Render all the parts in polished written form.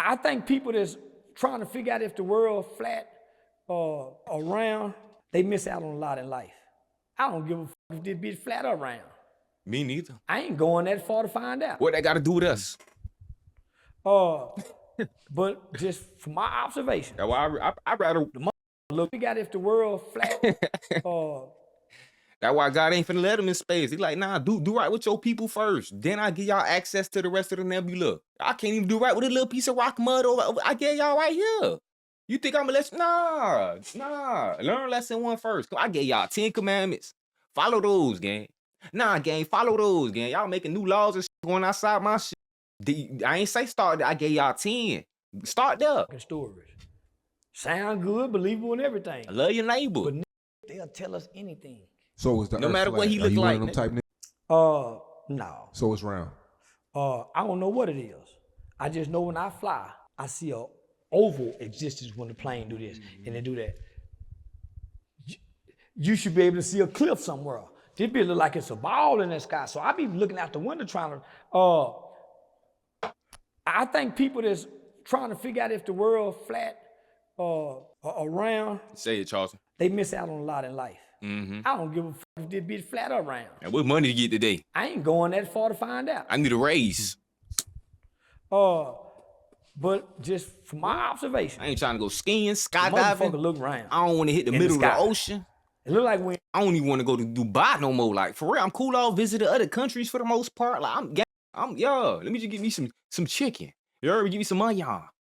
I think people that's trying to figure out if the world flat or round, they miss out on a lot in life. I don't give a fuck if this bitch flat or round. Me neither. I ain't going that far to find out. What that got to do with us? But just from my observation, That's why I'd rather look, figure out if the world flat That's why God ain't finna let him in space. He like, nah, do right with your people first. Then I give y'all access to the rest of the nebula. I can't even do right with a little piece of rock mud over. I get y'all right here. You think I'm gonna let you? Nah. Learn lesson 1 first. I gave y'all 10 commandments. Follow those, gang. Nah, gang, follow those, gang. Y'all making new laws and shit going outside my shit. I ain't say start there. I gave y'all 10. Start there. Stories. Sound good, believable, and everything. I love your neighbor. But they'll tell us anything. So is the no Earth matter flat? what he Are look you like. one of them type niggas? No. So it's round. I don't know what it is. I just know when I fly, I see a oval existence when the plane do this and they do that. You should be able to see a cliff somewhere. This be look like it's a ball in the sky. So I be looking out the window trying to. I think people that's trying to figure out if the world flat or round. Say it, Charleston. They miss out on a lot in life. Mm-hmm. I don't give a fuck if this bitch flat or round. And what money to get today? I ain't going that far to find out. I need a raise. But just from my observation, I ain't trying to go skiing, the skydiving. motherfucker look round. I don't want to hit the in middle the of sky. the ocean. It look like when I don't even want to go to Dubai no more. Like, for real, I'm cool off visiting other countries for the most part. Like, let me just get me some chicken. You heard me? Give me some money,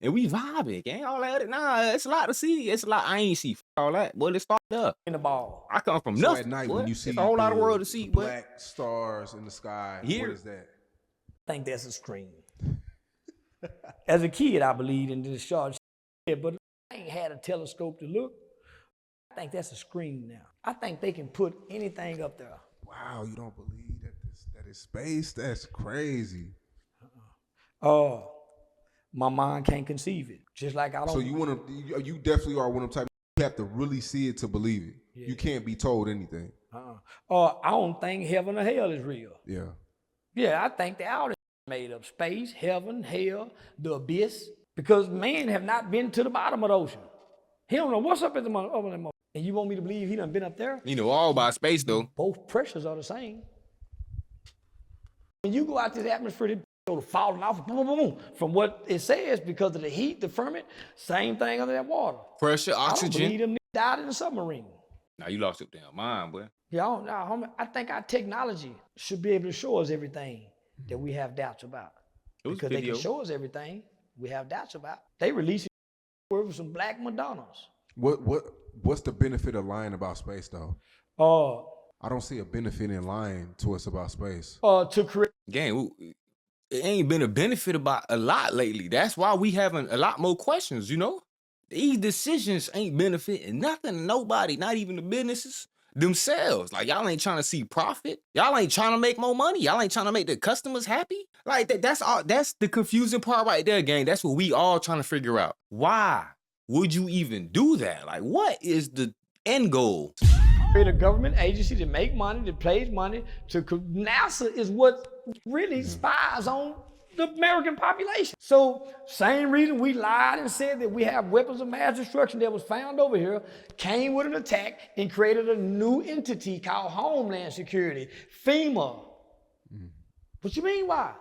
and we vibing, gang. All that. Nah, it's a lot to see. It's a lot. I ain't see all that. Boy, let's start up. in the ball. I come from So nothing. at night boy. when you see it's a whole lot of the world to see, boy. black stars in the sky, Here. what is that? I think that's a screen. As a kid, I believed in this short shit, but I ain't had a telescope to look. I think that's a screen now. I think they can put anything up there. Wow, you don't believe that is space? That's crazy. My mind can't conceive it. Just like I don't. So you definitely are one of them type. You have to really see it to believe it. Yeah. You can't be told anything. I don't think heaven or hell is real. Yeah. Yeah, I think the outer made up. Space, heaven, hell, the abyss. Because man have not been to the bottom of the ocean. He don't know what's up at the bottom. And you want me to believe he done been up there? You know all about space, though. Both pressures are the same. When you go out this atmosphere, it go to falling off, boom, boom, boom, from what it says because of the heat, the ferment, same thing under that water. Pressure, I don't oxygen. believe them niggas died in the submarine. Now you lost your damn mind, boy. Yeah, homie, I think our technology should be able to show us everything that we have doubts about. It was Because a they video. can show us everything we have doubts about. They released it with some black Madonnas. What's the benefit of lying about space though? I don't see a benefit in lying to us about space. To create. Gang, it ain't been a benefit about a lot lately. That's why we having a lot more questions, you know? These decisions ain't benefiting nothing, nobody, not even the businesses themselves. Like, y'all ain't trying to see profit. Y'all ain't trying to make more money. Y'all ain't trying to make the customers happy. Like, that's all. That's the confusing part right there, gang. That's what we all trying to figure out. Why would you even do that? Like, what is the end goal? Create a government agency to make money, that pays money. NASA is what really spies on the American population. So, same reason we lied and said that we have weapons of mass destruction that was found over here, came with an attack and created a new entity called Homeland Security, FEMA. What you mean, why?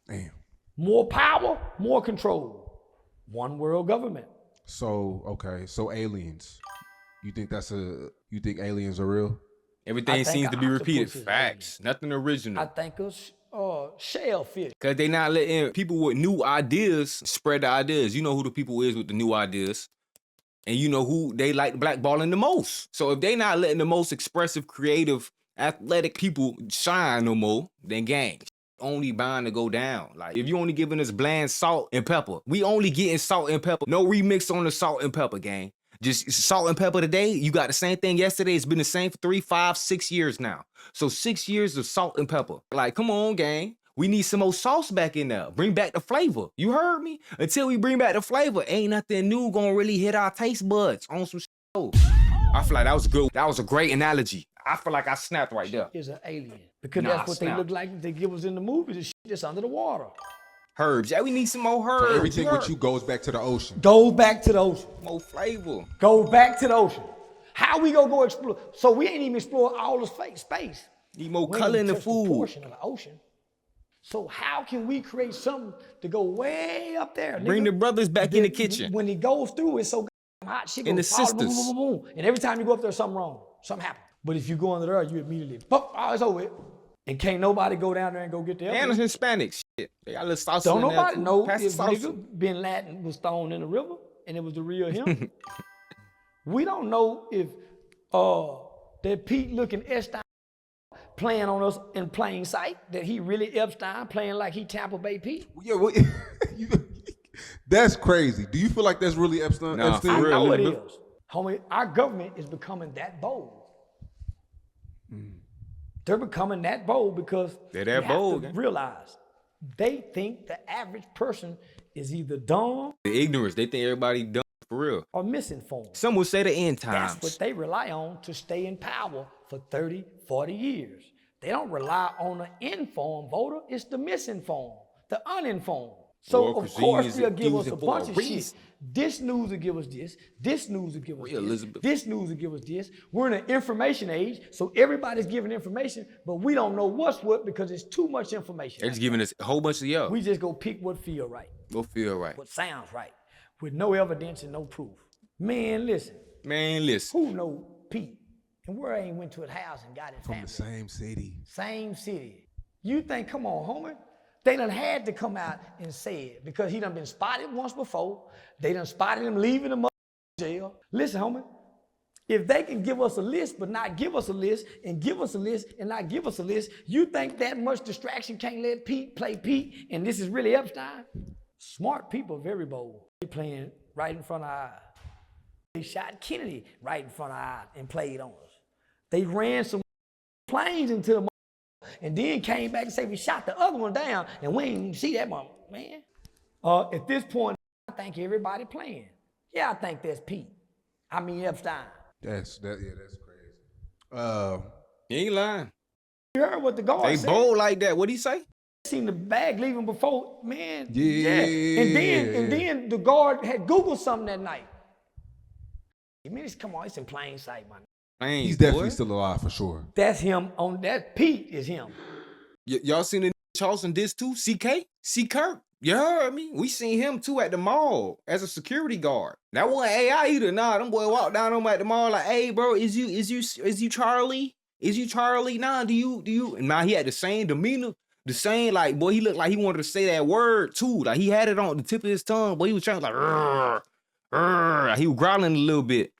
Damn. More power, more control. One world government. So, okay, so aliens. You think aliens are real? Everything I think seems to be repeated. octopus is Facts. Nothing original. I think shellfish. Because they not letting people with new ideas spread the ideas. You know who the people is with the new ideas. And you know who they like blackballing the most. So if they not letting the most expressive, creative, athletic people shine no more, then gang, only bound to go down. Like, if you only giving us bland salt and pepper, we only getting salt and pepper. No remix on the salt and pepper, gang. Just salt and pepper today. You got the same thing yesterday. It's been the same for 3, 5, 6 years now. So 6 years of salt and pepper. Like, come on, gang. We need some more sauce back in there. Bring back the flavor. You heard me? Until we bring back the flavor, ain't nothing new gonna really hit our taste buds on some shit. I feel like that was a great analogy. I feel like I snapped right there. Is an alien. Because Nah, that's what they snap. look like they give us in the movies, the shit that's under the water. Herbs. Yeah, we need some more herbs. So everything with you goes back to the ocean. Goes back to the ocean. More flavor. Goes back to the ocean. How we gonna go explore? So we ain't even explored all the space. Need more color in the food. Portion of the ocean. So how can we create something to go way up there? Bring nigga? the brothers back in the kitchen. When it goes through, it's so hot. Shit And the goes fall, sisters. boom, boom, boom, boom. And every time you go up there, something wrong. Something happens. But if you go under there, you immediately, it's over with. And can't nobody go down there and go get the And the Hispanics. Shit. They got a little salsa Don't in there, nobody too. know Pass the if salsa. nigga Bin Laden was thrown in the river and it was the real him. We don't know if that Pete looking Epstein playing on us in plain sight, that he really Epstein playing like he Tampa Bay Pete. Yeah, well, that's crazy. Do you feel like that's really Epstein? Nah, Epstein? I for real, know it Elizabeth. is. Homie, our government is becoming that bold. They're becoming that bold because They're that bold, to man. realize they think the average person is either dumb The ignorance. They think everybody dumb for real. or misinformed. Some would say the end times. That's what they rely on to stay in power for 30, 40 years. They don't rely on the informed voter, it's the misinformed, the uninformed. So Well, of 'cause course use they'll it- give use us a it for bunch a of shit. reason. This news will give us this news will give us Real this, Elizabeth. this news will give us this. We're in an information age, so everybody's giving information, but we don't know what's what because it's too much information. They're just giving us a whole bunch of y'all. We just go pick what feel right, Go feel right. what sounds right, with no evidence and no proof. Man, listen, Man, listen. who know Pete? And where ain't went to his house and got his From family. the same city. Same city. You think, come on, homie. They done had to come out and say it because he done been spotted once before. They done spotted him leaving the jail. Listen, homie. If they can give us a list but not give us a list and give us a list and not give us a list, you think that much distraction can't let Pete play Pete and this is really Epstein? Smart people, very bold. They playing right in front of our eyes. They shot Kennedy right in front of our eyes and played on us. They ran some planes into the and then came back and said we shot the other one down and we ain't see that one, man. At this point, I think everybody playing. Yeah, I think that's Pete. I mean Epstein. That's crazy. You ain't lying. You heard what the guard They said. bold like that. What'd he say? Seen the bag leaving before, man. Yeah. And then the guard had Googled something that night. I mean, come on, it's in plain sight, man. Man, He's definitely boy. still alive for sure. That's him on that. Pete is him. Y'all seen the Charleston diss too? CK? C. Kirk? You heard me? We seen him too at the mall as a security guard. That wasn't AI either. Nah, them boy walked down on him at the mall like, hey, bro, is you Charlie? Is you Charlie? Nah, do you? And now he had the same demeanor, the same, like, boy, he looked like he wanted to say that word too. Like he had it on the tip of his tongue, but he was trying to like, like, he was growling a little bit.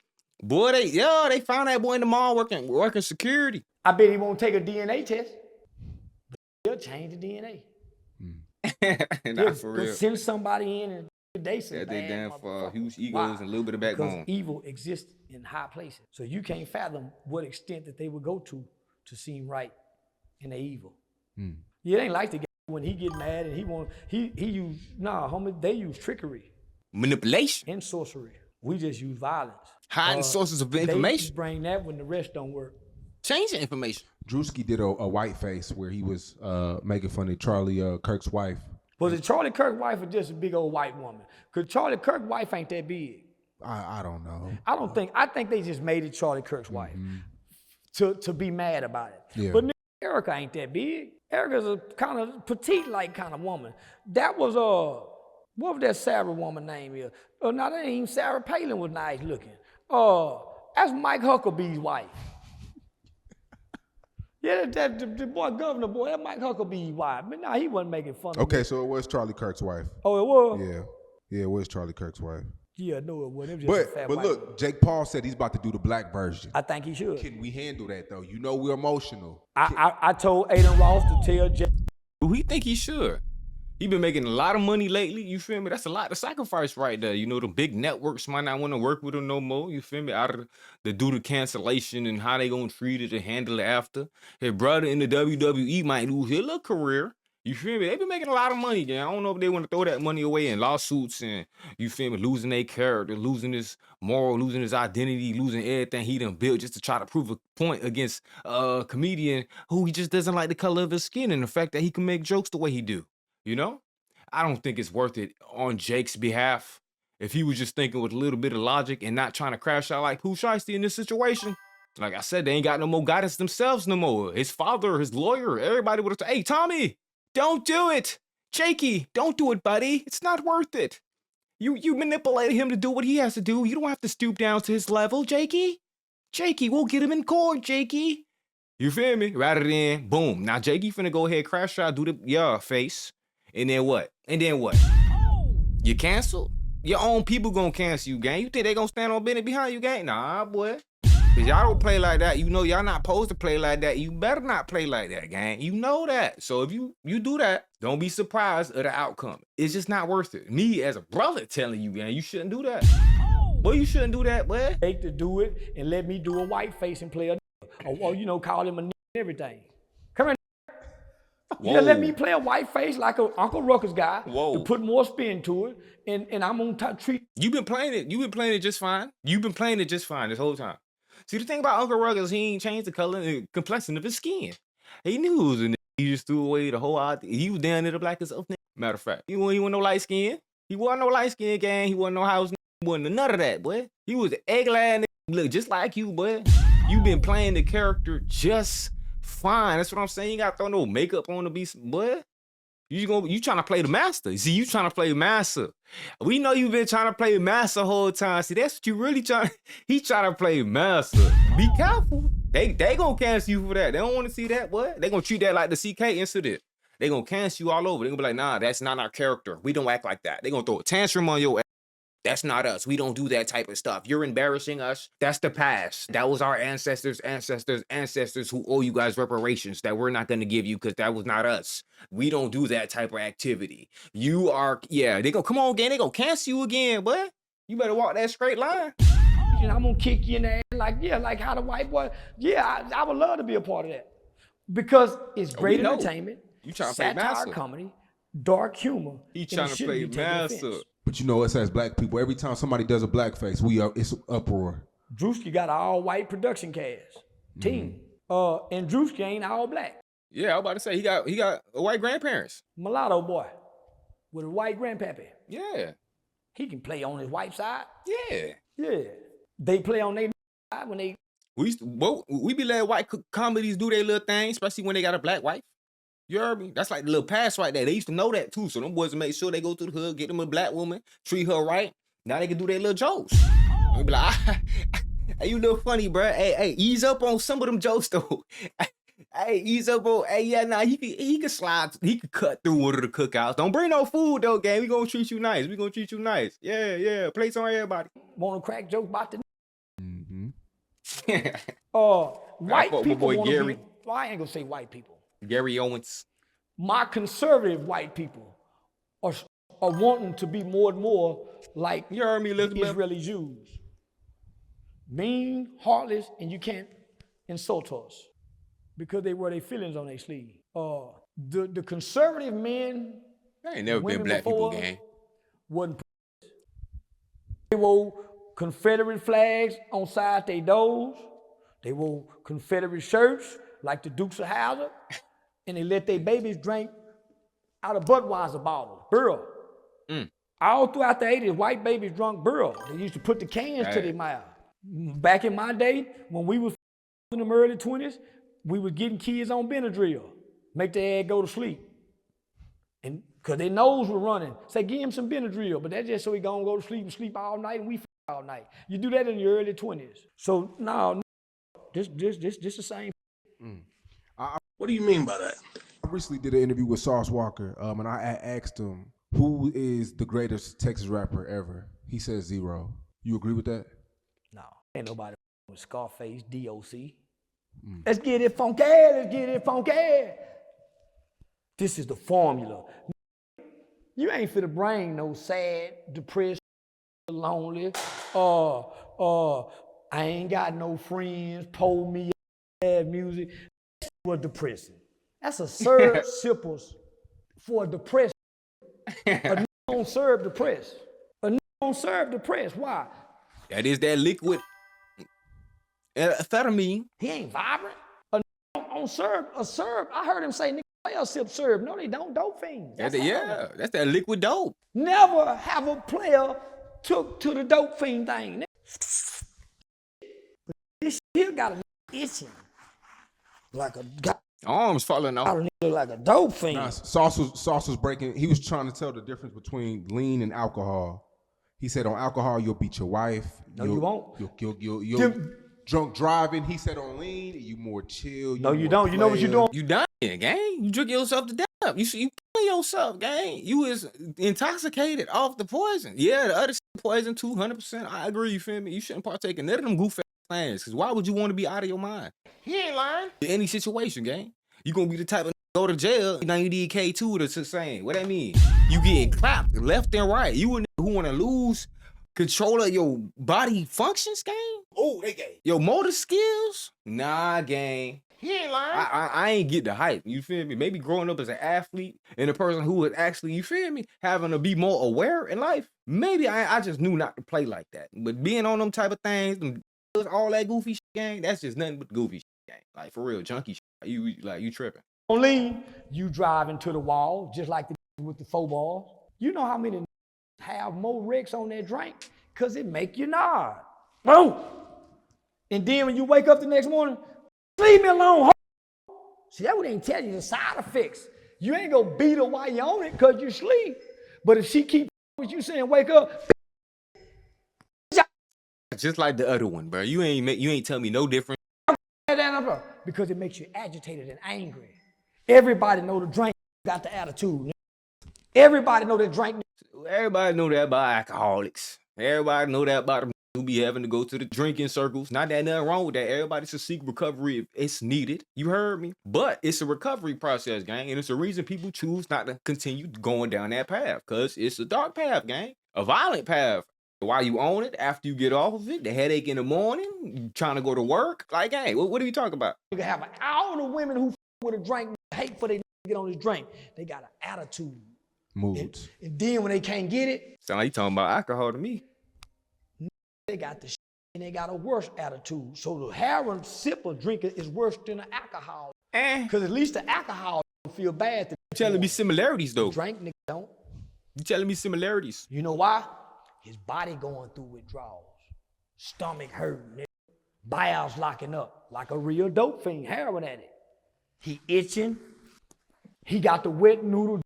Boy, they found that boy in the mall working security. I bet he won't take a DNA test. But he'll change the DNA. Not for They'll real. send somebody in and they say That they bad damn for motherfucker. huge egos Why? and a little bit of Because backbone. evil exists in high places. So you can't fathom what extent that they would go to seem right in their evil. Yeah, it ain't like the guy when he get mad and they use trickery Manipulation. and sorcery. We just use violence. Hiding sources of They information. bring that when the rest don't work. Changing information. Drewski did a white face where he was making fun of Charlie Kirk's wife. Was it Charlie Kirk's wife or just a big old white woman? Because Charlie Kirk's wife ain't that big. I don't know. I think they just made it Charlie Kirk's wife to be mad about it. Yeah. But Erica ain't that big. Erica's a kind of petite like kind of woman. That was what was that Sarah woman name is? No, that ain't even Sarah Palin was nice looking. That's Mike Huckabee's wife. Yeah, the boy governor boy, that Mike Huckabee's wife. But nah, he wasn't making fun of Okay, me. so it was Charlie Kirk's wife. Oh, it was? Yeah, it was Charlie Kirk's wife. Yeah, no, it wasn't. It was just a fat But white look, woman. Jake Paul said he's about to do the black version. I think he should. Can we handle that though? You know we're emotional. I told Aiden Ross to tell Jay. Who he think he should? He been making a lot of money lately. You feel me? That's a lot to sacrifice right there. You know, the big networks might not want to work with him no more. You feel me? Out of the due to cancellation and how they gonna treat it and handle it after. His brother in the WWE might lose his little career. You feel me? They been making a lot of money, man. I don't know if they want to throw that money away in lawsuits and, you feel me, losing their character, losing his moral, losing his identity, losing everything he done built just to try to prove a point against a comedian who he just doesn't like the color of his skin and the fact that he can make jokes the way he do. You know? I don't think it's worth it on Jake's behalf. If he was just thinking with a little bit of logic and not trying to crash out like Pooh Shiesty in this situation. Like I said, they ain't got no more guidance themselves no more. His father, his lawyer, everybody would have said, hey, Tommy, don't do it. Jakey, don't do it, buddy. It's not worth it. You manipulated him to do what he has to do. You don't have to stoop down to his level, Jakey. Jakey, we'll get him in court, Jakey. You feel me? Rather than, boom. Now, Jakey finna go ahead, crash out, do the face. And then what? You canceled? Your own people gonna cancel you, gang. You think they gonna stand on business behind you, gang? Nah, boy. Cause y'all don't play like that. You know y'all not supposed to play like that. You better not play like that, gang. You know that. So if you do that, don't be surprised of the outcome. It's just not worth it. Me as a brother telling you, gang, you shouldn't do that. Boy, you shouldn't do that, boy. Take to do it and let me do a white face and play a or call him a and everything. Come here. Yeah, let me play a white face like a Uncle Ruckus guy to put more spin to it, and I'm gonna treat. You've been playing it just fine. You've been playing it just fine this whole time. See, the thing about Uncle Ruckus, he ain't changed the color and complexion of his skin. He knew he was a nigga. He just threw away the whole idea. He was down there the blackest of niggas. Matter of fact, he wasn't no light skin. He wasn't no light skin gang. He wasn't no house nigga. He wasn't none of that, boy. He was an egg-lad nigga. Look just like you, boy. You been playing the character just fine. That's what I'm saying. You gotta throw no makeup on the beast, boy. You trying to play the master. See, you trying to play master. We know you've been trying to play master the whole time. See, that's what you really trying. He trying to play master. Be careful. They gonna cancel you for that. They don't want to see that, boy. They gonna treat that like the CK incident. They gonna cancel you all over. They gonna be like, nah, that's not our character. We don't act like that. They gonna throw a tantrum on your ass. That's not us. We don't do that type of stuff. You're embarrassing us. That's the past. That was our ancestors who owe you guys reparations that we're not going to give you because that was not us. We don't do that type of activity. You are, they go, come on again. They gonna cancel you again, boy. You better walk that straight line. And I'm going to kick you in the ass like how the white boy. Yeah, I would love to be a part of that. Because it's great entertainment. You trying to play master. Comedy, dark humor. He trying to play master. But you know us as black people, every time somebody does a blackface, it's uproar. Drewski got an all-white production cast team. And Drewski ain't all black. Yeah, I was about to say he got a white grandparents. Mulatto boy with a white grandpappy. Yeah. He can play on his white side. Yeah. Yeah. They play on their side when they. We be letting white comedies do their little thing, especially when they got a black wife. You heard me? That's like the little past right there. They used to know that too. So them boys make sure they go to the hood, get them a black woman, treat her right. Now they can do their little jokes. They be like, hey, you little funny, bro. Hey, ease up on some of them jokes though. Hey, ease up on. Hey, yeah, nah, he can slide. He can cut through one of the cookouts. Don't bring no food though, gang. We gonna treat you nice. Yeah. Plates on everybody. Want to crack jokes about the. Mm-hmm. White people. Boy Gary. I ain't gonna say white people. Gary Owens. My conservative white people are wanting to be more and more like you heard me, Israeli Jews. Mean, heartless, and you can't insult us because they wear their feelings on their sleeve. The conservative men, they ain't never been black people, gang. They wore Confederate flags on side their doors. They wore Confederate shirts like the Dukes of Hazzard. And they let their babies drink out of Budweiser bottles, Burl. All throughout the 80s, white babies drunk Burl. They used to put the cans to their mouth. Back in my day, when we was in the early 20s, we was getting kids on Benadryl, make their ass go to sleep. And because their nose was running, say, give him some Benadryl, but that's just so he gonna go to sleep and sleep all night and we all night. You do that in your early 20s. So no, this the same. What do you mean by that? I recently did an interview with Sauce Walker, and I asked him, who is the greatest Texas rapper ever? He says Zero. You agree with that? No, ain't nobody with Scarface, DOC. Let's get it funky. This is the formula. You ain't finna bring no sad, depressed, lonely, I ain't got no friends, pull me bad music. Was depressing. That's a serve sipples for a depressed. A nigga don't serve depressed. A nigga don't serve depressed. Why? That is that liquid amphetamine. He ain't vibrant. A nigga don't serve. I heard him say, nigga else sip syrup. No, they don't. Dope fiends. That's that liquid dope. Never have a player took to the dope fiend thing. But this shit got a itching. Like a Arms falling off. like a dope fiend. Nah, Sauce was breaking. He was trying to tell the difference between lean and alcohol. He said on alcohol you'll beat your wife. No, you won't. You'll drunk driving. He said on lean you more chill. No, you don't. You know what you're doing? You dying, gang. You drink yourself to death. You killing yourself, gang. You is intoxicated off the poison. Yeah, the other poison 200%. I agree. You feel me? You shouldn't partake in none of them goofy plans. Because why would you want to be out of your mind? He ain't lying. In any situation, gang. You gonna be the type of go to jail. Now you need K2 to sustain. What that mean? You getting clapped left and right. You a nigga who wanna lose control of your body functions, gang? Oh, they gay. Your motor skills? Nah, gang. He ain't lying. I ain't get the hype. You feel me? Maybe growing up as an athlete and a person who was actually, you feel me, having to be more aware in life. Maybe I just knew not to play like that. But being on them type of things, all that goofy shit, gang, that's just nothing but goofy shit, gang. Like for real, junkie shit. You tripping. On lean, you driving to the wall, just like the with the 4 balls. You know how many have more wrecks on their drink? Because it make you nod. Boom! And then when you wake up the next morning, leave me alone. See, that would ain't tell you the side effects. You ain't gonna beat her while you on it because you sleep. But if she keep with you saying wake up, just like the other one, bro. You ain't tell me no different. Because it makes you agitated and angry. Everybody know the drink got the attitude. Everybody know the drink. Everybody know that about alcoholics. Everybody know that about them who be having to go to the drinking circles. Not that nothing wrong with that. Everybody should seek recovery if it's needed. You heard me? But it's a recovery process, gang. And it's a reason people choose not to continue going down that path. Because it's a dark path, gang. A violent path. While you own it, after you get off of it, the headache in the morning, you trying to go to work. Like, hey, what are you talking about? You can have all the women who with a drink hate for they get on this drink. They got an attitude. Moods. And then when they can't get it, Sound like you talking about alcohol to me. they got the and they got a worse attitude. So the heroin sipper drinker is worse than the alcohol. Because at least the alcohol don't feel bad. You telling me similarities though? Drink nigga don't. You telling me similarities? You know why? His body going through withdrawals. Stomach hurting, nigga. Bowels locking up like a real dope fiend, heroin addict. He itching. He got the wet noodle.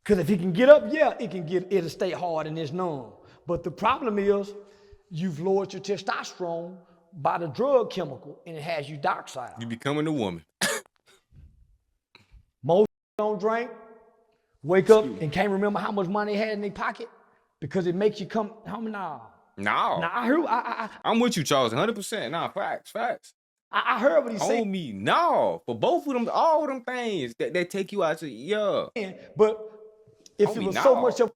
Because if he can get up, yeah, it'll stay hard and it's numb. But the problem is you've lowered your testosterone by the drug chemical and it has you docile. You becoming a woman. Most don't drink, wake up and can't remember how much money they had in their pocket because it makes you come home now. No. Now I heard I'm with you, Charles, 100%. Nah, facts. I heard what he said. Homie, no. For both of them, all of them things that take you out to, yeah. But if Homie, it was no. so much of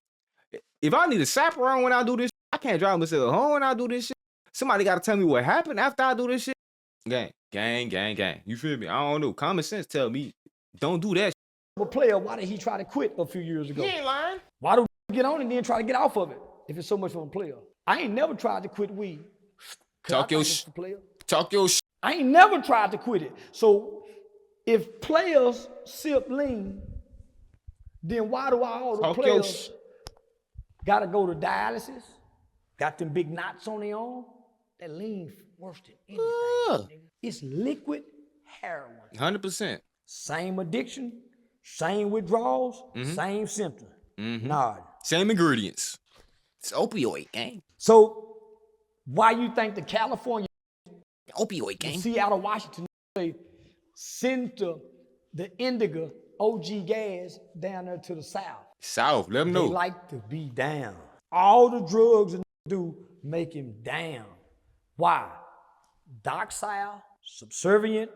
if I need a chaperone when I do this, I can't drive myself home when I do this shit. Somebody got to tell me what happened after I do this shit. Gang. You feel me? I don't know. Common sense tell me, don't do that shit. a player, why did he try to quit a few years ago? He ain't lying. Why do we get on and then try to get off of it if it's so much of a player? I ain't never tried to quit weed. Talk your shit. I ain't never tried to quit it. So if players sip lean, then why do all the players gotta go to dialysis? Got them big knots on their arm? That lean worse than anything. Nigga. It's liquid heroin. 100%. Same addiction, same withdrawals, same symptoms. Nod. Same ingredients. It's opioid, gang. So why you think the California, Opioid, gang. Seattle, Washington, say send the indigo OG gas down there to the south? South, let them They know. like to be down. All the drugs and do make him down. Why? Docile, subservient,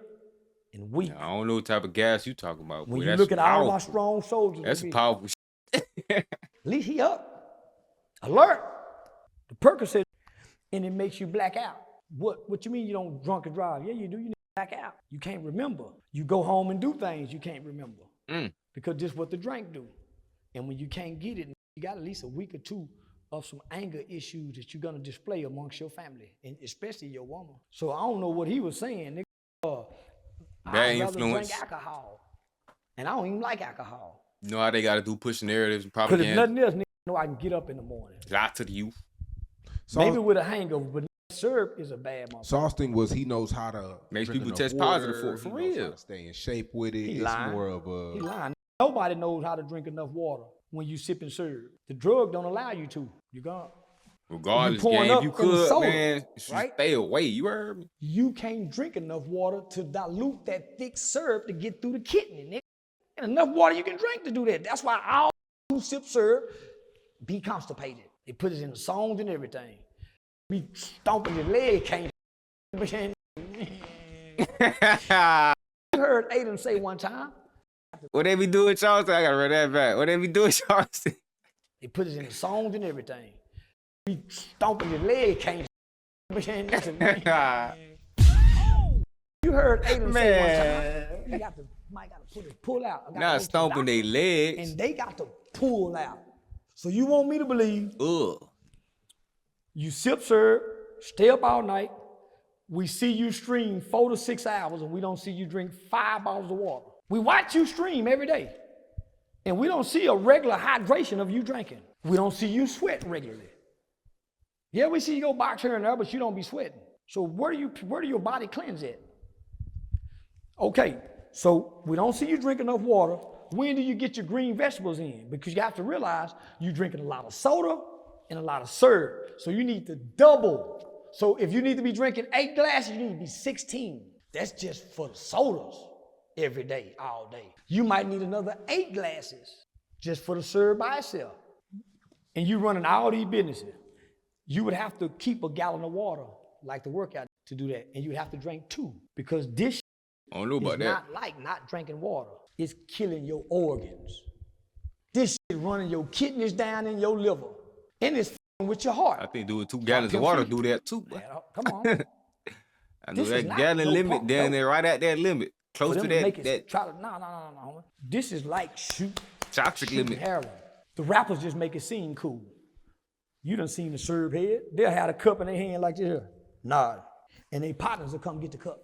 and weak. I don't know what type of gas you talking about. When boy. you That's look at all my powerful. strong soldiers, That's at powerful shit. least he up, alert. The Percocet, and it makes you black out. What you mean you don't drunk and drive? Yeah, you do. You black out. You can't remember. You go home and do things you can't remember because this what the drink do. And when you can't get it, you got at least a week or two of some anger issues that you're gonna display amongst your family, and especially your woman. So I don't know what he was saying, nigga. Bad I'd rather influence. drink alcohol. And I don't even like alcohol. You know how they gotta do push narratives and Because if propaganda. nothing else, nigga, I know I can get up in the morning. Lie to the youth. Maybe with a hangover, but syrup is a bad motherfucker. Sauce thing was he knows how to Makes drink people enough test water, positive for he knows how real. to stay in shape with it. He It's lying. more of a. He lying. Nobody knows how to drink enough water when you sip and serve. The drug don't allow you to. You gone. Regardless, pouring gang, up if you in the could, soda, man, right? stay away. You heard me? You can't drink enough water to dilute that thick syrup to get through the kidney, nigga. And enough water you can drink to do that. That's why all who sip syrup be constipated. They put it in the songs and everything. Be stomping your leg, can't. You heard Adam say one time. What they be doing, Charleston? I gotta run that back. What they be doing, Charleston? They put it in the songs and everything. Be stomping your leg, can't. You heard Adam say one time. You got to, might got to pull out. Not stomping their legs. And they got to pull out. So you want me to believe? Ugh. You sip syrup, stay up all night. We see you stream 4 to 6 hours, and we don't see you drink 5 bottles of water. We watch you stream every day, and we don't see a regular hydration of you drinking. We don't see you sweat regularly. Yeah, we see you go box here and there, but you don't be sweating. So where do your body cleanse at? Okay, so we don't see you drink enough water. When do you get your green vegetables in? Because you have to realize you're drinking a lot of soda and a lot of syrup. So you need to double. So if you need to be drinking 8 glasses, you need to be 16. That's just for the sodas every day, all day. You might need another 8 glasses just for the syrup by itself. And you running all these businesses. You would have to keep a gallon of water, like the workout, to do that. And you'd have to drink 2 because this I don't know about is that. not like not drinking water. It's killing your organs. This shit running your kidneys down in your liver. And it's with your heart. I think doing 2 gallons of water do that too. Man, come on. I know This is that not gallon no limit pump, down no. there, right at that limit. Close to that No. This is like toxic shooting limit. heroin. The rappers just make it seem cool. You done seen the serve head. They'll have a cup in their hand like this here. Nod. And their partners will come get the cup.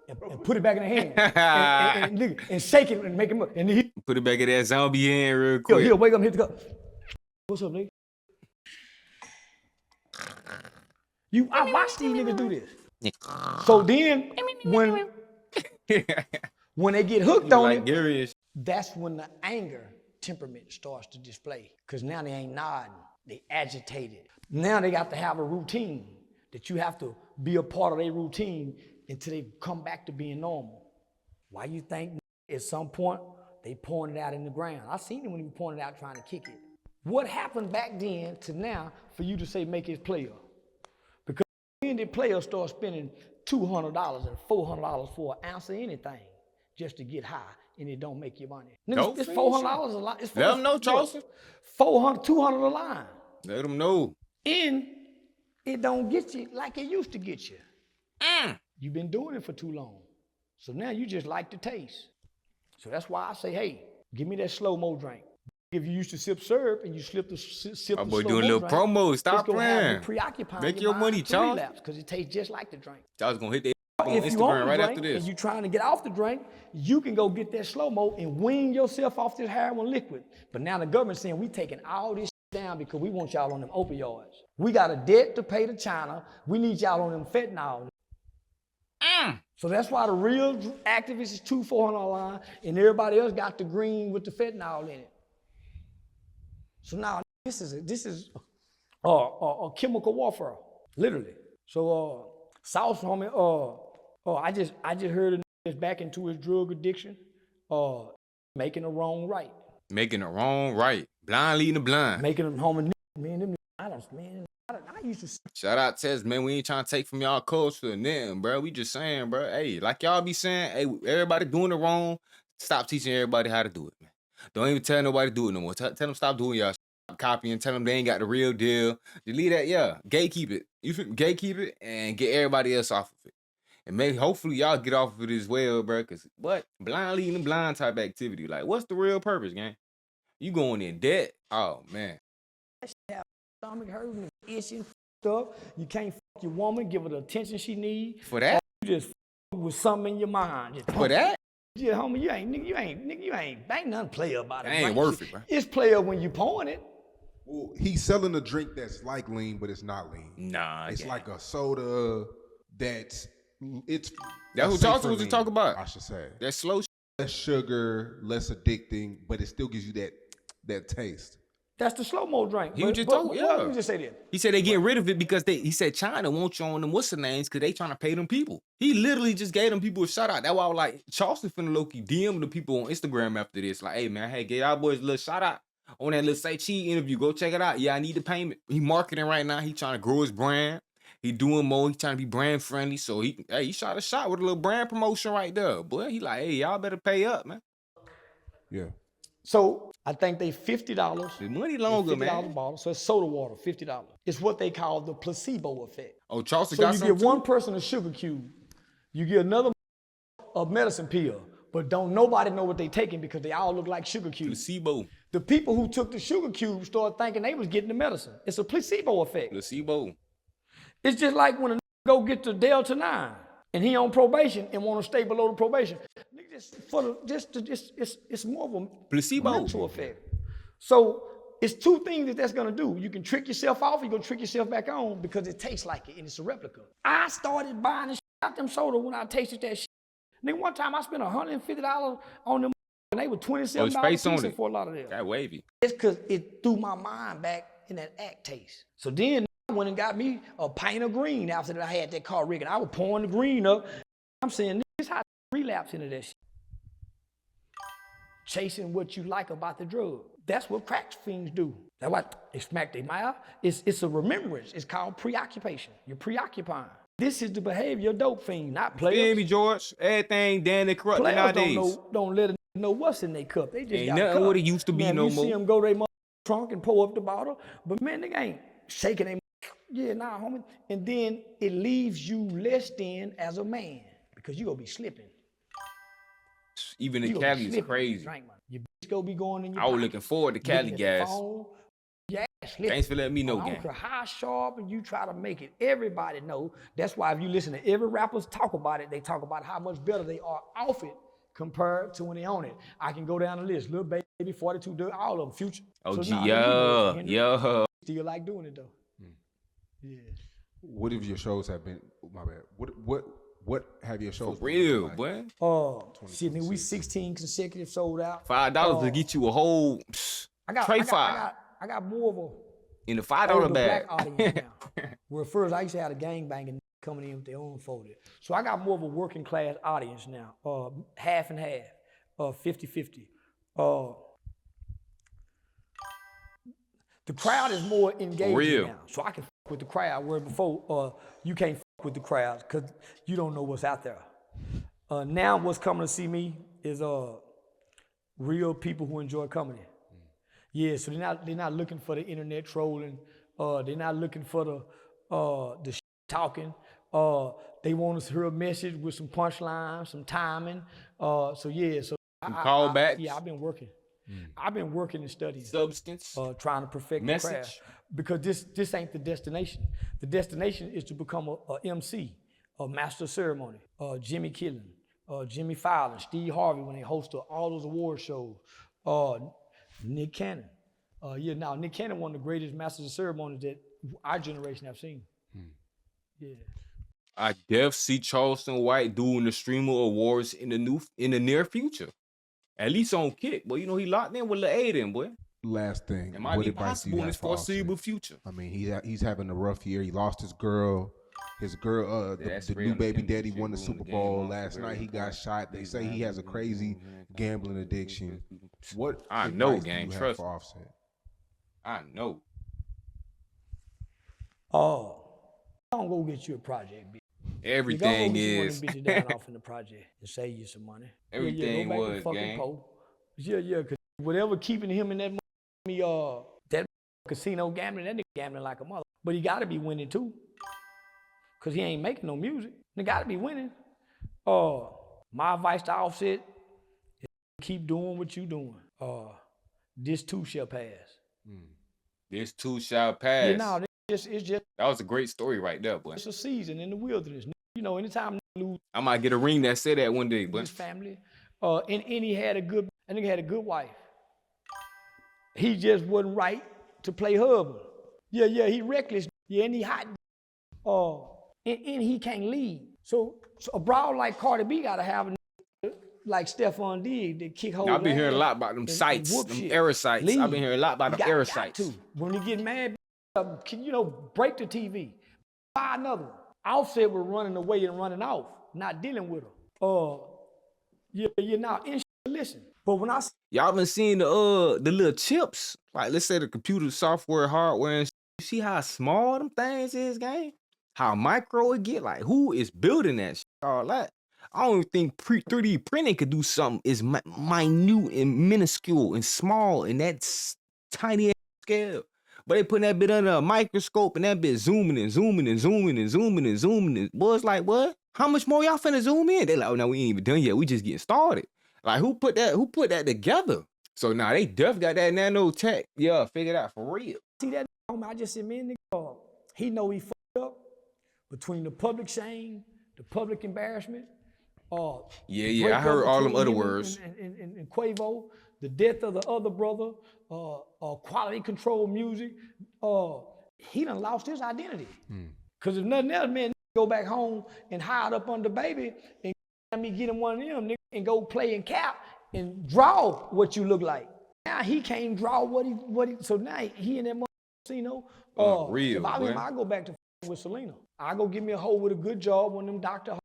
and put it back in their hand. and shake it and make it move. And he, Put it back in that zombie hand real quick. he'll wake up and hit the cup. What's up, nigga? I watch these niggas do this. So then, when they get hooked on like it, Gary, that's when the anger temperament starts to display. Because now they ain't nodding, they agitated. Now they got to have a routine that you have to be a part of their routine until they come back to being normal. Why you think at some point they pouring it out in the ground? I seen it when he pouring it out trying to kick it. What happened back then to now for you to say make it player? Because when the players start spending $200 and $400 for an ounce of anything just to get high, and it don't make you money. Niggas, it's $400 a line. Let them know, Charleston. $200 a line. Let them know. And it don't get you like it used to get you. You've been doing it for too long. So now you just like the taste. So that's why I say, hey, give me that slow-mo drink. If you used to sip syrup and you sip the My boy slow-mo doing little drink, promo. Stop it's gonna have playing. you preoccupying Make your money, Charles. because it tastes just like the drink. Charles gonna hit that on If you on Instagram the right drink after this. and you trying to get off the drink, you can go get that slow-mo and wean yourself off this heroin liquid. But now the government's saying we taking all this down because we want y'all on them opioids. We got a debt to pay to China. We need y'all on them fentanyl. So that's why the real activists is $200-$400 line, and everybody else got the green with the fentanyl in it. So now this is a chemical warfare, literally. So Sauce homie, I just heard a nigga back into his drug addiction, making the wrong right. Making the wrong right. Blind leading the blind. Making them homie, man, I used to. Shout out Tess, man. We ain't trying to take from y'all culture or nothing, bro. We just saying, bro. Hey, like y'all be saying, hey, everybody doing it wrong. Stop teaching everybody how to do it, man. Don't even tell nobody to do it no more. Tell them stop doing y'all copying. Tell them they ain't got the real deal. Just leave that, gatekeep it. You feel gatekeep it and get everybody else off of it. And maybe hopefully y'all get off of it as well, bro. Cause what? Blind leading the blind type activity. Like, what's the real purpose, gang? You going in debt? Oh man. Stomach hurting, itching, stuff. You can't fuck your woman, give her the attention she needs. For that? You just with something in your mind. Just For that? Yeah, homie, you ain't nothing player about it. It ain't worth it, bro. It's player when you pouring it. Well, he's selling a drink that's like lean, but it's not lean. Nah, It's gang. like a soda that's That's a what safer was he lean, talking about. I should say. That slow shit. Less sugar, less addicting, but it still gives you that taste. That's the slow-mo drink. He was just talking, yeah. Let me just say this. He said they get rid of it because he said China wants you on them what's the names because they trying to pay them people. He literally just gave them people a shout out. That's why I was like, Charleston finna low-key DM the people on Instagram after this. Like, hey man, gave y'all boys a little shout out on that little Say Cheese interview. Go check it out. Yeah, I need the payment. He marketing right now. He trying to grow his brand. He doing more. He trying to be brand friendly. So he shot a shot with a little brand promotion right there. Boy, he like, hey, y'all better pay up, man. Yeah. So I think they $50. The money longer, $50 man. bottle. So it's soda water, $50. It's what they call the placebo effect. Oh, Charleston So got you something give one too? person a sugar cube, you give another a medicine pill, but don't nobody know what they taking because they all look like sugar cubes. Placebo. The people who took the sugar cube started thinking they was getting the medicine. It's a placebo effect. Placebo. It's just like when a go get the Delta 9 and he on probation and want to stay below the probation. It's more of a Placebo. mental effect. So it's two things that's gonna do. You can trick yourself off, you're gonna trick yourself back on because it tastes like it and it's a replica. I started buying the shit out them soda when I tasted that shit. Then one time I spent $150 on them and they were $27 Oh, space a on piece it. for a lot of them. That wavy. It's because it threw my mind back in that act taste. So then I went and got me a pint of green after that I had that car rigging. I was pouring the green up. I'm saying, this is how I relapse into that shit. Chasing what you like about the drug. That's what crack fiends do. That's why they smack their mouth. It's a remembrance. It's called preoccupation. You're preoccupying. This is the behavior of dope fiend, not Feel players. me, George? Everything damn it corrupt Players nowadays. don't let it know what's in their cup. They just Ain't got a nothing cup. what it used to be Man, no you see more. them go to their trunk and pour up the bottle, but man, they ain't shaking their yeah, nah, homie. And then it leaves you less than as a man because you gonna be slipping. Even You in gonna be Cali is slipping. crazy. Drink, man. Your bitch gonna be going in your I was pocket, looking forward to looking Cali at the guys. phone. Yeah, slipping. Thanks for letting me know, I don't gang. care how sharp and you try to make it. Everybody know. That's why if you listen to every rappers talk about it, they talk about how much better they are off it compared to when they own it. I can go down the list. Lil Baby, 42, Doug, all of them, Future. Oh, So, nah, you know it, Henry. yeah. Still like doing it though. Yeah. What if your shows have been? My bad. What have your shows? For been real, like? boy. Shit, nigga, we 16 consecutive sold out. $5 to get you a whole tray five I got more of a in the $5 older bag. black audience now. Where first I used to have a gangbanging coming in with their own folded. So I got more of a working class audience now. Half and half, 50-50. The crowd is more engaged real. now. So I can fuck with the crowd where before you can't fuck with the crowd because you don't know what's out there. Now what's coming to see me is real people who enjoy comedy. Yeah, so they're not looking for the internet trolling. They're not looking for the talking. They want to hear a message with some punchlines, some timing. So yeah, so Callbacks. Yeah, I've been working. I've been working and studying. Substance. Trying to perfect Message. the craft. Because this ain't the destination. The destination is to become a MC, a master of ceremony. Jimmy Killen, Jimmy Fallon, Steve Harvey when they hosted all those award shows. Nick Cannon. Nick Cannon, one of the greatest masters of ceremonies that our generation have seen. Yeah. I def see Charleston White doing the Streamer Awards in the near future. At least on Kick. But you know he locked in with Lil Aiden, boy. Last thing. It might what be advice do you possible in have his for Offset? foreseeable future. I mean, he's having a rough year. He lost his girl. His girl, the new baby daddy won the Super Bowl last night. He got shot. They say he has a crazy gambling addiction. What I know, advice do gang. you have Trust for me. Offset? I know. Don't go get you a project, bitch. Everything you is. One of them bitches down off in the project and save you some money. Everything go back was, and fucking gang. po. Cause whatever keeping him in that casino gambling, that nigga gambling like a mother. But he gotta be winning too. Cause he ain't making no music. He gotta be winning. My advice to Offset is keep doing what you doing. This too shall pass. This too shall pass. Yeah, no, it's just That was a great story right there, boy. it's a season in the wilderness. You know, anytime you lose I might get a ring that say that one day, his but family, And he had a good, I think he had a good wife. He just wasn't right to play husband. Yeah, he reckless. Yeah, and he hot. And he can't lead. So a broad like Cardi B gotta have a like Stephon Diggs that kick hold. I've been hearing a lot about them sites, them error sites. I've been hearing a lot about them error sites. When you get mad, break the TV, buy another one. Offset was running away and running off, not dealing with her. You're not in. Listen, but when I y'all been seeing the little chips, like let's say the computer software, hardware, and you see how small them things is, gang? How micro it get? Like who is building that shit? All that. I don't even think 3D printing could do something as minute and minuscule and small in that tiny scale. But they putting that bit under a microscope and that bit zooming and zooming and zooming and zooming and zooming. Boy, it's like, what? How much more y'all finna zoom in? They like, oh no, we ain't even done yet. We just getting started. Like who put that together? So now they definitely got that nanotech. Yeah, figured out for real. See that? I just said, man, nigga, he know he fucked up between the public shame, the public embarrassment. I heard all them other words. And Quavo, the death of the other brother, quality control music. He done lost his identity. Cause if nothing else, man, go back home and hide up under baby and me get him one of them, nigga, and go play and cap and draw what you look like. Now he can't draw what he. So now he in that casino. Real. If I go back to with Selena. I go give me a hoe with a good job, one of them doctor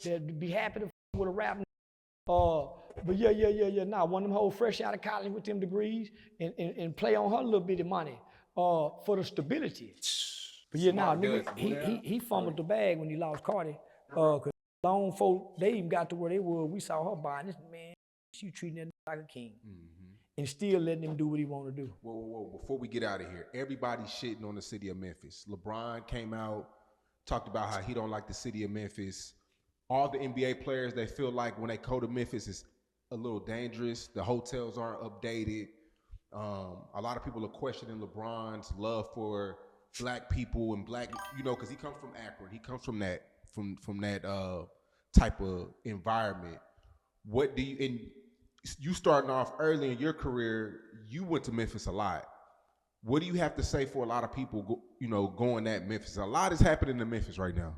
that'd be happy to with a rap. But yeah. Nah, one of them hoes fresh out of college with them degrees and play on her little bit of money for the stability. But yeah, nah, nigga, he fumbled the bag when he lost Cardi. Cause long folk, they even got to where they were. We saw her buying this, man, she treating that like a king. And still letting him do what he want to do. Whoa. Before we get out of here, everybody's shitting on the city of Memphis. LeBron came out, talked about how he don't like the city of Memphis. All the NBA players, they feel like when they go to Memphis, it's a little dangerous. The hotels aren't updated. A lot of people are questioning LeBron's love for black people and black, because he comes from Akron. He comes from that, from that type of environment. What do you, and you starting off early in your career, you went to Memphis a lot. What do you have to say for a lot of people, going at Memphis? A lot is happening in Memphis right now.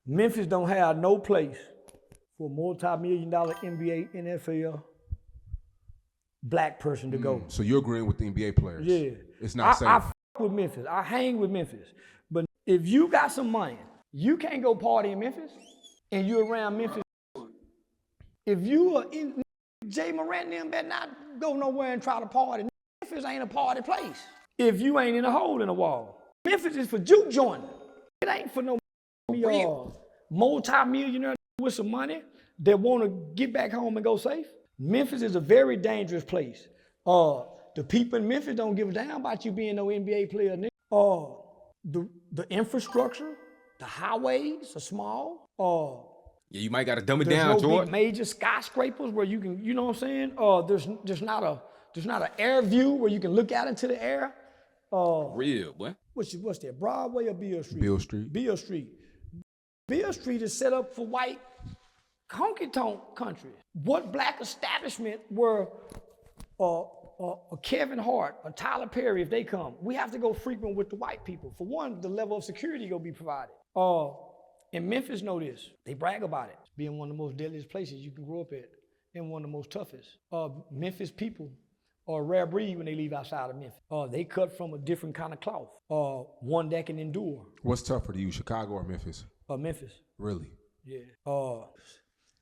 Memphis don't have no place for a multi-million-dollar NBA, NFL black person to go. So you're agreeing with the NBA players? Yeah. It's not safe. I fuck with Memphis. I hang with Memphis. But if you got some money, you can't go party in Memphis, and you're around Memphis. If you are in Jay Morant, them better not go nowhere and try to party. Memphis ain't a party place. If you ain't in a hole in the wall. Memphis is for juke jointing. It ain't for no multi-millionaire with some money that want to get back home and go safe. Memphis is a very dangerous place. The people in Memphis don't give a damn about you being no NBA player. The infrastructure, the highways are small. Yeah, you might got to dumb it There's down, no Jordan. big major skyscrapers where you can, you know what I'm saying? There's not an air view where you can look out into the air. Real, boy. What's that? Broadway or Beale Street? Beale Street. Beale Street. Beale Street is set up for white honky-tonk country. What black establishment were a Kevin Hart, a Tyler Perry, if they come, we have to go frequent with the white people. For one, the level of security gonna be provided. And Memphis know this. They brag about it. Being one of the most deadliest places you can grow up at and one of the most toughest. Memphis people are a rare breed when they leave outside of Memphis. They cut from a different kind of cloth. One that can endure. What's tougher to you, Chicago or Memphis? Memphis. Really? Yeah.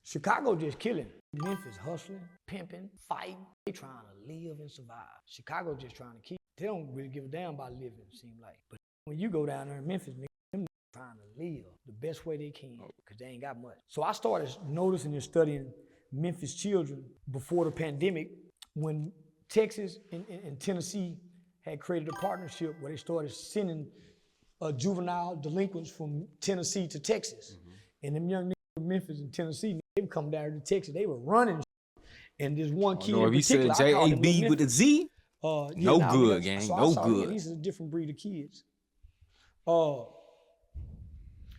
Chicago just killing. Memphis hustling, pimping, fighting. They trying to live and survive. Chicago just trying to keep. They don't really give a damn about living, it seems like. But when you go down there in Memphis, them trying to live the best way they can because they ain't got much. So I started noticing and studying Memphis children before the pandemic when Texas and Tennessee had created a partnership where they started sending juvenile delinquents from Tennessee to Texas. And them young niggas from Memphis and Tennessee, they would come down to Texas, they were running. And this one kid in if you said particular, J-A-B with a Z, no good, gang, no good. These are a different breed of kids.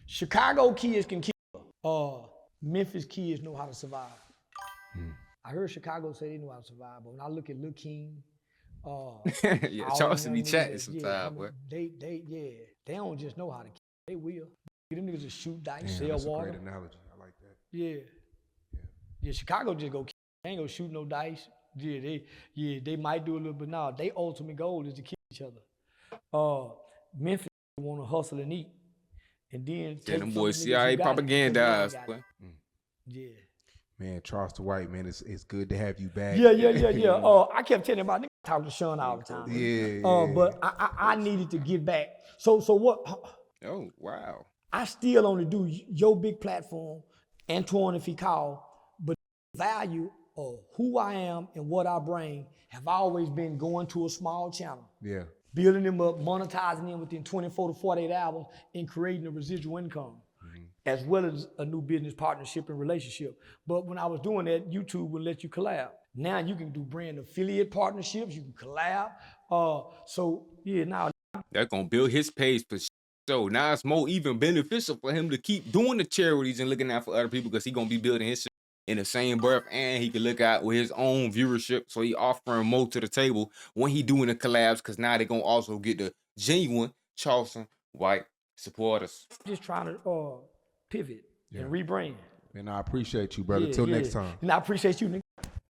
Chicago kids can kill. Memphis kids know how to survive. I heard Chicago say they knew how to survive, but when I look at Lil King, Yeah, all them Charleston be young niggas chatting that- sometimes, I mean, boy. they don't just know how to kill. They will. Them niggas just shoot dice, Damn, sell that's water. a great analogy. I like that. Yeah, Chicago just go kill. They ain't gonna shoot no dice. They might do a little, but nah, their ultimate goal is to kill each other. Memphis want to hustle and eat, and then Yeah, take them from boys the niggas CIA who got it, because they ain't propagandized, got boy. it. Yeah. Man, Charleston White, man, it's good to have you back. Yeah. I kept telling about niggas talk to Sean all the time. Yeah. But I needed to get back. So what? Oh, wow. I still only do your big platform, Antoine if he call, but the value of who I am and what I bring have always been going to a small channel, Yeah. building them up, monetizing them within 24 to 48 hours, and creating a residual income, as well as a new business partnership and relationship. But when I was doing that, YouTube would let you collab. Now you can do brand affiliate partnerships, you can collab. Now That's gonna build his page for so now it's more even beneficial for him to keep doing the charities and looking out for other people because he gonna be building his shit in the same breath, and he can look out with his own viewership, so he offering more to the table when he doing the collabs, because now they gonna also get the genuine Charleston White supporters. just trying to pivot and rebrand. And I appreciate you, brother. Till next time. And I appreciate you, nigga.